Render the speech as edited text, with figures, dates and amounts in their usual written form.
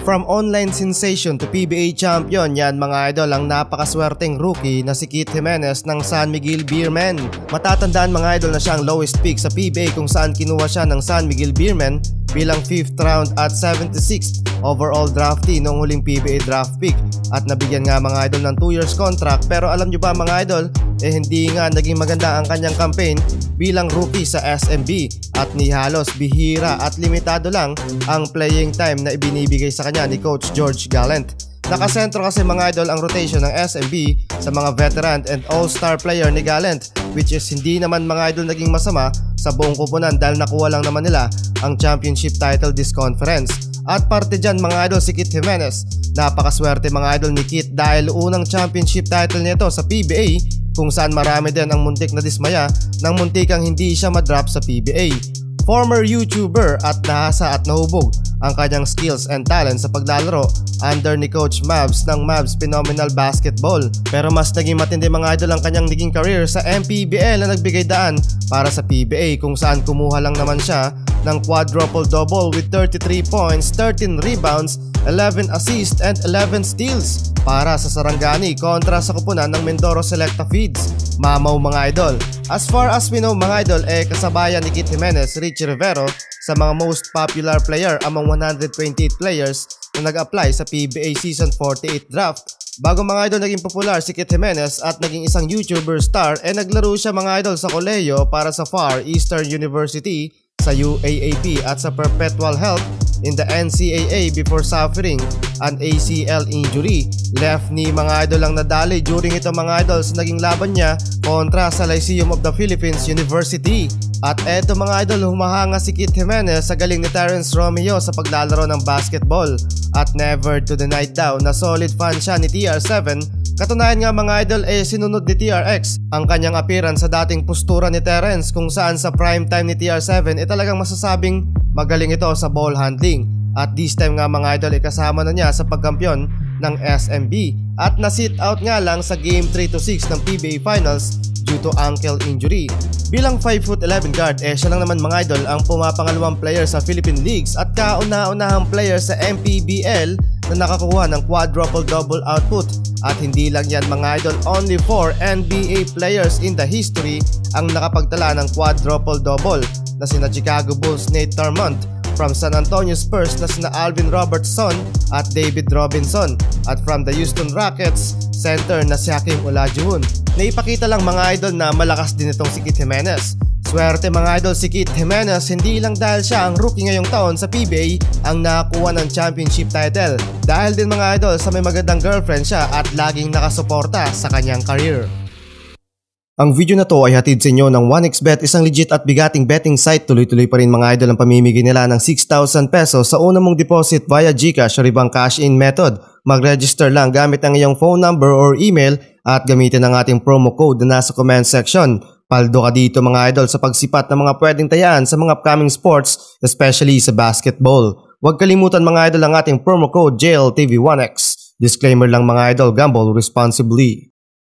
From online sensation to PBA champion, yan mga idol ang napakaswerteng rookie na si Keith Jimenez ng San Miguel Beermen. Matatandaan mga idol na siya ang lowest pick sa PBA kung saan kinuha siya ng San Miguel Beermen bilang 5th round at 76th overall draftee noong huling PBA draft pick. At nabigyan nga mga idol ng 2 years contract, pero alam nyo ba mga idol, hindi nga naging maganda ang kanyang campaign bilang rookie sa SMB at ni halos bihira at limitado lang ang playing time na ibinibigay sa kanya ni Coach George Gallant. Nakasentro kasi mga idol ang rotation ng SMB sa mga veteran and all-star player ni Gallant, which is hindi naman mga idol naging masama sa buong kupunan dahil nakuha lang naman nila ang championship title this conference. At parte dyan mga idol si Keith Jimenez. Napakaswerte mga idol ni Keith dahil unang championship title nito sa PBA kung saan marami din ang muntik na dismaya nang muntikang hindi siya madrop sa PBA. Former YouTuber at nahasa at nahubog ang kanyang skills and talent sa paglalaro under ni Coach Mavs ng Mavs Phenomenal Basketball. Pero mas naging matindi mga idol ang kanyang naging career sa MPBL na nagbigay daan para sa PBA kung saan kumuha lang naman siya ng quadruple double with 33 points, 13 rebounds, 11 assists and 11 steals para sa Sarangani kontra sa kupunan ng Mindoro Selecta Feeds. Mamaw mga idol. As far as we know mga idol, kasabayan ni Keith Jimenez, Richie Rivero sa mga most popular player among 128 players na nag-apply sa PBA Season 48 draft. Bago mga idol naging popular si Keith Jimenez at naging isang YouTuber star, naglaro siya mga idol sa kolehiyo para sa Far Eastern University sa UAAP at sa Perpetual Health in the NCAA before suffering an ACL injury. Left knee mga idol ang nadali during ito mga idol sa naging laban niya kontra sa Lyceum of the Philippines University. At eto mga idol, humahanga si Keith Jimenez sa galing ni Terrence Romeo sa paglalaro ng basketball. At never to deny daw na solid fan siya ni TR7. Katunayan nga mga idol, sinunod ni TRX ang kanyang appearance sa dating postura ni Terrence kung saan sa prime time ni TR7 talagang masasabing magaling ito sa ball handling. At this time nga mga idol kasama na niya sa pagkampiyon ng SMB at na-sit out nga lang sa Game 3-6 ng PBA Finals due to ankle injury. Bilang 5'11" guard, siya lang naman mga idol ang pumapangalawang player sa Philippine Leagues at kauna-unahang player sa MPBL na nakakuha ng quadruple double output. At hindi lang yan mga idol, only 4 NBA players in the history ang nakapagtala ng quadruple double na sina Chicago Bulls Nate Thurmond, from San Antonio Spurs na sina Alvin Robertson at David Robinson, at from the Houston Rockets, center na si Hakeem Olajuwon. Naipakita lang mga idol na malakas din itong si Keith Jimenez. Swerte mga idol si Keith Jimenez, hindi lang dahil siya ang rookie ngayong taon sa PBA ang nakakuha ng championship title. Dahil din mga idol sa may magandang girlfriend siya at laging nakasuporta sa kanyang career. Ang video na to ay hatid sa inyo ng 1xBet, isang legit at bigating betting site. Tuloy-tuloy pa rin mga idol ang pamimigay nila ng 6,000 pesos sa una mong deposit via GCash o ibang cash-in method. Mag-register lang gamit ang iyong phone number or email at gamitin ang ating promo code na nasa comment section. Paldo ka dito mga idol sa pagsipat ng mga pwedeng tayaan sa mga upcoming sports, especially sa basketball. Huwag kalimutan mga idol ang ating promo code JLTV1X. Disclaimer lang mga idol, gamble responsibly.